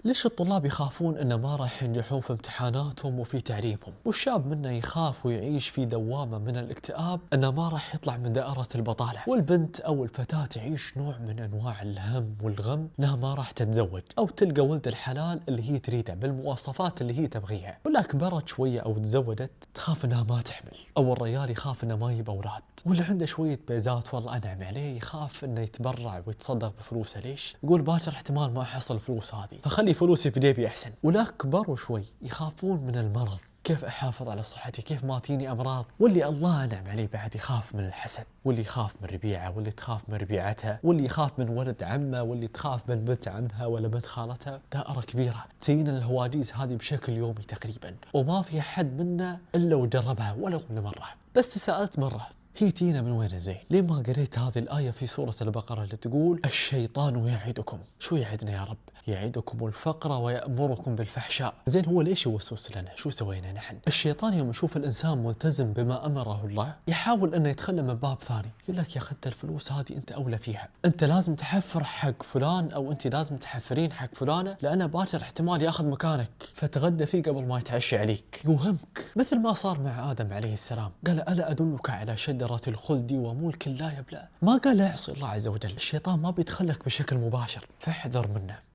ليش الطلاب يخافون انه ما راح ينجحون في امتحاناتهم وفي تعليمهم؟ والشاب منه يخاف ويعيش في دوامة من الاكتئاب انه ما راح يطلع من دائرة البطالة، والبنت او الفتاة تعيش نوع من انواع الهم والغم انها ما راح تتزوج او تلقى ولد الحلال اللي هي تريده بالمواصفات اللي هي تبغيها، ولا كبرت شوية او تزوجت تخاف انها ما تحمل، او الرجال يخاف انه ما يجيب اولاد، واللي عنده شوية بيزات والله انعم عليه يخاف انه يتبرع ويتصدق بفلوسه. ليش؟ يقول باكر احتمال ما احصل الفلوس هذه فخلي فلوسي في جيبي احسن. ولا كبروا شوي يخافون من المرض، كيف احافظ على صحتي، كيف ما تجيني امراض. واللي الله انعم عليه بعد يخاف من الحسد، واللي يخاف من ربيعه، واللي تخاف من ربيعتها، واللي يخاف من ولد عمه، واللي تخاف من بنت عمها ولا بنت خالتها. دائره كبيره تجينا الهواجيز هذه بشكل يومي تقريبا، وما في حد منا الا وجربها ولو مره. بس سالت مره هي تينا من وين زين؟ ليه ما قريت هذه الآية في سورة البقرة اللي تقول الشيطان يعدكم؟ شو يعدنا يا رب؟ يعدكم الفقر ويأمركم بالفحشاء. زين هو ليش يوسوس لنا؟ شو سوينا نحن؟ الشيطان يوم يشوف الإنسان ملتزم بما أمره الله يحاول أنه يدخله من باب ثاني، يقول لك يا أخي أنت الفلوس هذه أنت أولى فيها، أنت لازم تحفر حق فلان أو أنت لازم تحفرين حق فلانة لأنه باكر احتمال ياخذ مكانك، فتغدى فيه قبل ما يتعشى عليك. يوهمك مثل ما صار مع آدم عليه السلام، قال ألا أدلك على شجرة الخلد وملك لا يبلى؟ ما قال اعصي الله عز وجل. الشيطان ما بيدخلك بشكل مباشر فاحذر منه.